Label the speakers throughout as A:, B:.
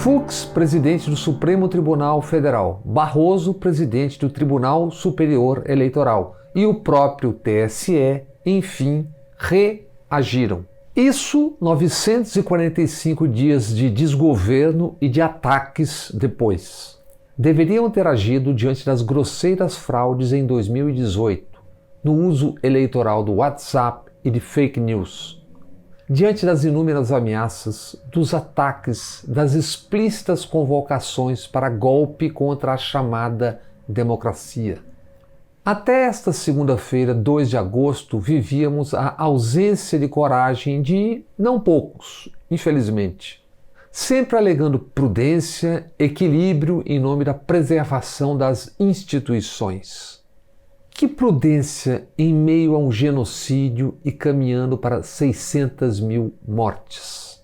A: Fux, presidente do Supremo Tribunal Federal, Barroso, presidente do Tribunal Superior Eleitoral e o próprio TSE, enfim, reagiram. Isso 945 dias de desgoverno e de ataques depois. Deveriam ter agido diante das grosseiras fraudes em 2018, no uso eleitoral do WhatsApp e de fake news. Diante das inúmeras ameaças, dos ataques, das explícitas convocações para golpe contra a chamada democracia. Até esta segunda-feira, 2 de agosto, vivíamos a ausência de coragem de não poucos, infelizmente. Sempre alegando prudência, equilíbrio em nome da preservação das instituições. Que prudência em meio a um genocídio e caminhando para 600 mil mortes.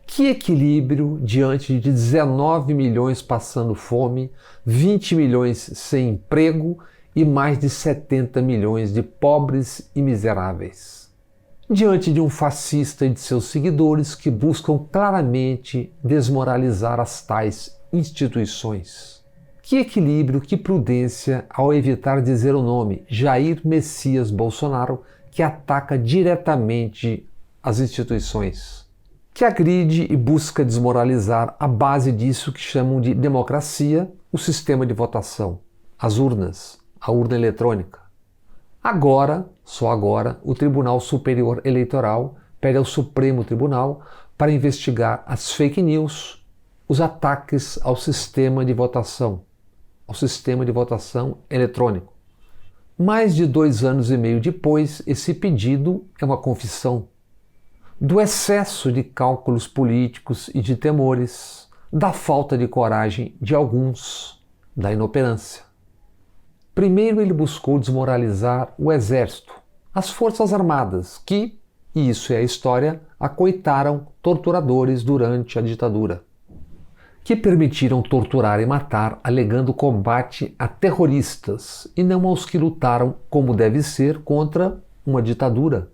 A: Que equilíbrio diante de 19 milhões passando fome, 20 milhões sem emprego e mais de 70 milhões de pobres e miseráveis. Diante de um fascista e de seus seguidores que buscam claramente desmoralizar as tais instituições. Que equilíbrio, que prudência ao evitar dizer o nome Jair Messias Bolsonaro, que ataca diretamente as instituições, que agride e busca desmoralizar a base disso que chamam de democracia, o sistema de votação, as urnas, a urna eletrônica. Agora, só agora, o Tribunal Superior Eleitoral pede ao Supremo Tribunal para investigar as fake news, os ataques ao sistema de votação eletrônico. Mais de 2 anos e meio depois, esse pedido é uma confissão do excesso de cálculos políticos e de temores, da falta de coragem de alguns, da inoperância. Primeiro ele buscou desmoralizar o Exército, as Forças Armadas, que, e isso é a história, acoitaram torturadores durante a ditadura, que permitiram torturar e matar alegando combate a terroristas e não aos que lutaram como deve ser contra uma ditadura.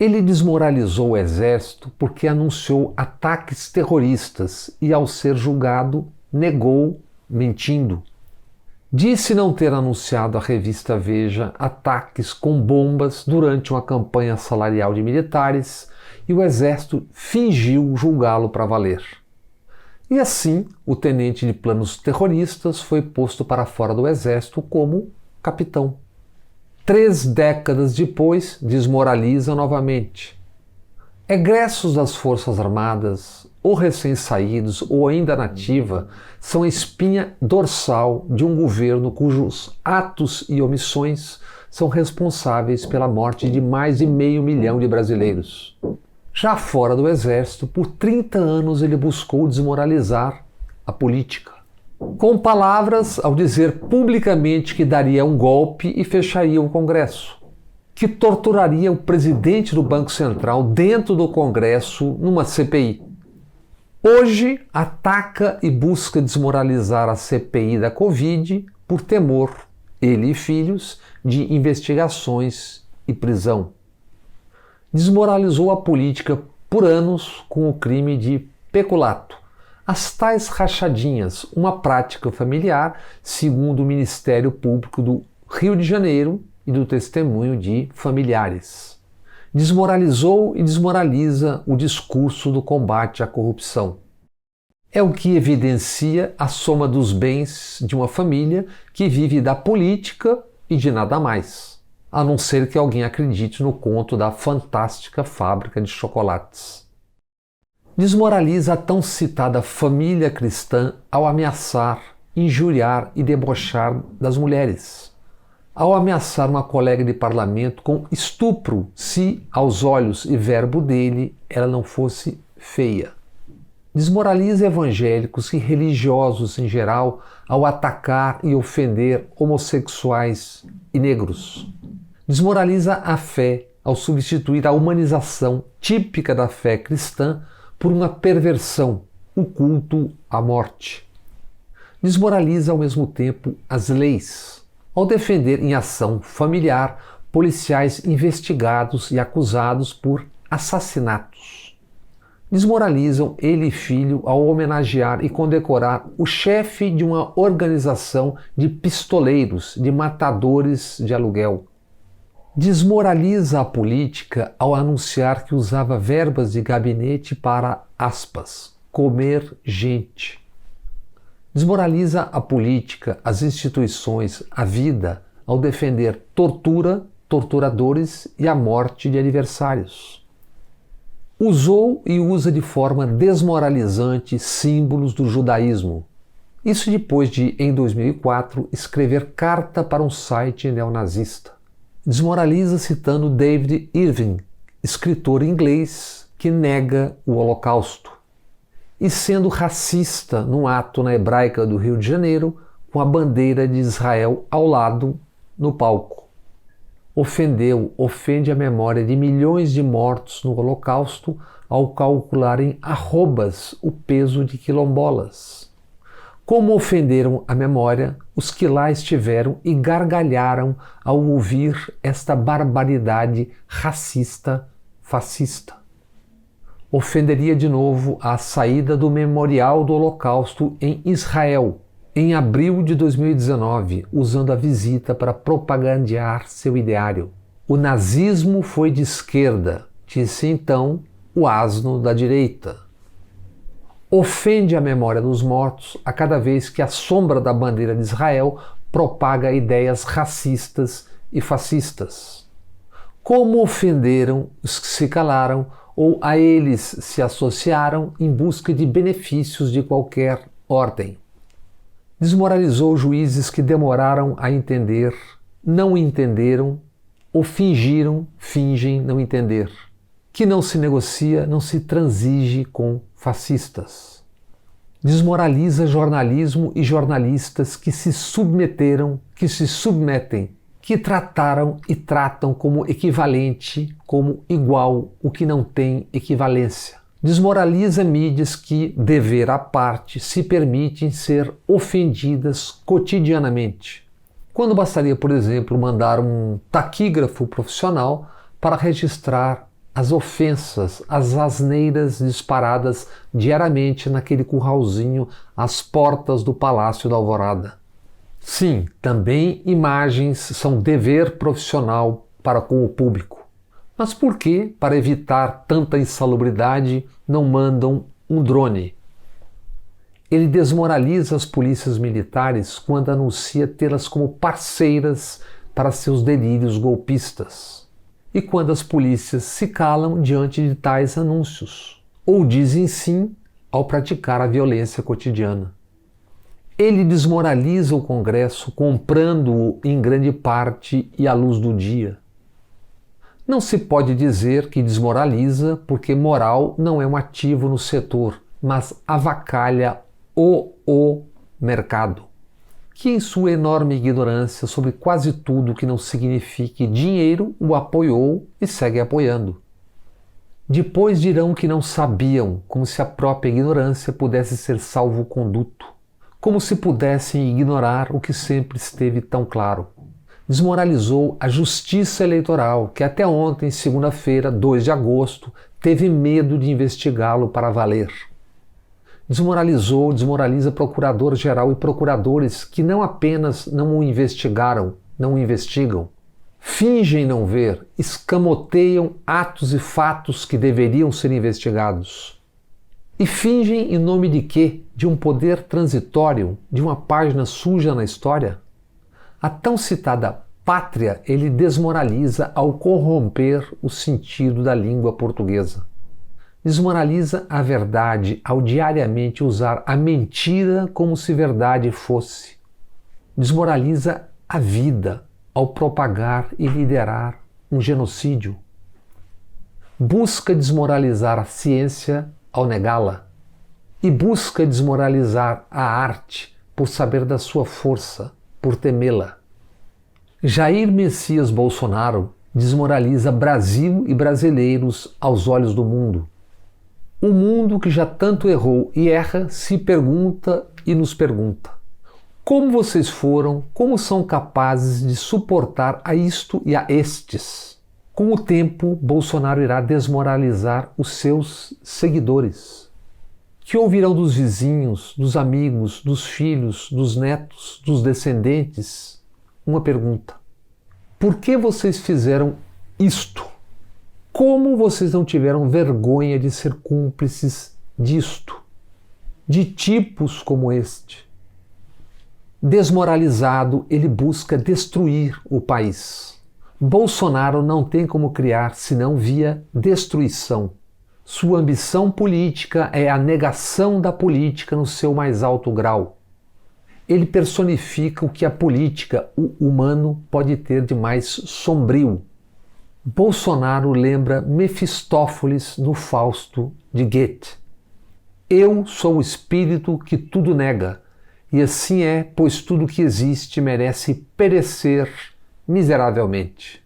A: Ele desmoralizou o Exército porque anunciou ataques terroristas e, ao ser julgado, negou, mentindo. Disse não ter anunciado à revista Veja ataques com bombas durante uma campanha salarial de militares e o Exército fingiu julgá-lo para valer. E assim, o tenente de planos terroristas foi posto para fora do Exército como capitão. 3 décadas depois, desmoraliza novamente. Egressos das Forças Armadas, ou recém-saídos, ou ainda na ativa, são a espinha dorsal de um governo cujos atos e omissões são responsáveis pela morte de mais de 500 mil de brasileiros. Já fora do Exército, por 30 anos ele buscou desmoralizar a política. Com palavras, ao dizer publicamente que daria um golpe e fecharia o Congresso, que torturaria o presidente do Banco Central dentro do Congresso numa CPI. Hoje ataca e busca desmoralizar a CPI da Covid por temor, ele e filhos, de investigações e prisão. Desmoralizou a política por anos com o crime de peculato. As tais rachadinhas, uma prática familiar, segundo o Ministério Público do Rio de Janeiro e do testemunho de familiares. Desmoralizou e desmoraliza o discurso do combate à corrupção. É o que evidencia a soma dos bens de uma família que vive da política e de nada mais, a não ser que alguém acredite no conto da fantástica fábrica de chocolates. Desmoraliza a tão citada família cristã ao ameaçar, injuriar e debochar das mulheres, ao ameaçar uma colega de parlamento com estupro se, aos olhos e verbo dele, ela não fosse feia. Desmoraliza evangélicos e religiosos em geral ao atacar e ofender homossexuais e negros. Desmoraliza a fé ao substituir a humanização típica da fé cristã por uma perversão, o culto à morte. Desmoraliza ao mesmo tempo as leis, ao defender em ação familiar policiais investigados e acusados por assassinatos. Desmoralizam ele e filho ao homenagear e condecorar o chefe de uma organização de pistoleiros, de matadores de aluguel. Desmoraliza a política ao anunciar que usava verbas de gabinete para, aspas, comer gente. Desmoraliza a política, as instituições, a vida, ao defender tortura, torturadores e a morte de adversários. Usou e usa de forma desmoralizante símbolos do judaísmo. Isso depois de, em 2004, escrever carta para um site neonazista. Desmoraliza citando David Irving, escritor inglês que nega o Holocausto, e sendo racista num ato na Hebraica do Rio de Janeiro com a bandeira de Israel ao lado no palco. Ofende a memória de milhões de mortos no Holocausto ao calcular em arrobas o peso de quilombolas. Como ofenderam a memória os que lá estiveram e gargalharam ao ouvir esta barbaridade racista, fascista. Ofenderia de novo a saída do Memorial do Holocausto em Israel, em abril de 2019, usando a visita para propagandear seu ideário. O nazismo foi de esquerda, disse então o asno da direita. Ofende a memória dos mortos a cada vez que a sombra da bandeira de Israel propaga ideias racistas e fascistas. Como ofenderam os que se calaram ou a eles se associaram em busca de benefícios de qualquer ordem. Desmoralizou juízes que demoraram a entender, não entenderam ou fingem não entender. Que não se negocia, não se transige com fascistas. Desmoraliza jornalismo e jornalistas que se submeteram, que se submetem, que trataram e tratam como equivalente, como igual, o que não tem equivalência. Desmoraliza mídias que, dever à parte, se permitem ser ofendidas cotidianamente. Quando bastaria, por exemplo, mandar um taquígrafo profissional para registrar as ofensas, as asneiras disparadas diariamente naquele curralzinho às portas do Palácio da Alvorada. Sim, também imagens são dever profissional para com o público. Mas por que, para evitar tanta insalubridade, não mandam um drone? Ele desmoraliza as polícias militares quando anuncia tê-las como parceiras para seus delírios golpistas. E quando as polícias se calam diante de tais anúncios, ou dizem sim ao praticar a violência cotidiana. Ele desmoraliza o Congresso comprando-o em grande parte e à luz do dia. Não se pode dizer que desmoraliza porque moral não é um ativo no setor, mas avacalha o mercado, que em sua enorme ignorância sobre quase tudo que não signifique dinheiro o apoiou e segue apoiando. Depois dirão que não sabiam, como se a própria ignorância pudesse ser salvo-conduto, como se pudessem ignorar o que sempre esteve tão claro. Desmoralizou a Justiça Eleitoral, que até ontem, segunda-feira, 2 de agosto, teve medo de investigá-lo para valer. Desmoraliza procurador-geral e procuradores que não apenas não o investigaram, não o investigam, fingem não ver, escamoteiam atos e fatos que deveriam ser investigados. E fingem em nome de quê? De um poder transitório, de uma página suja na história? A tão citada pátria ele desmoraliza ao corromper o sentido da língua portuguesa. Desmoraliza a verdade ao diariamente usar a mentira como se verdade fosse. Desmoraliza a vida ao propagar e liderar um genocídio. Busca desmoralizar a ciência ao negá-la. E busca desmoralizar a arte por saber da sua força, por temê-la. Jair Messias Bolsonaro desmoraliza Brasil e brasileiros aos olhos do mundo. O mundo que já tanto errou e erra se pergunta e nos pergunta: como vocês foram, como são capazes de suportar a isto e a estes? Com o tempo, Bolsonaro irá desmoralizar os seus seguidores, que ouvirão dos vizinhos, dos amigos, dos filhos, dos netos, dos descendentes uma pergunta: por que vocês fizeram isto? Como vocês não tiveram vergonha de ser cúmplices disto? De tipos como este? Desmoralizado, ele busca destruir o país. Bolsonaro não tem como criar senão via destruição. Sua ambição política é a negação da política no seu mais alto grau. Ele personifica o que a política, o humano, pode ter de mais sombrio. Bolsonaro lembra Mefistófeles no Fausto de Goethe. Eu sou o espírito que tudo nega, e assim é, pois tudo que existe merece perecer miseravelmente.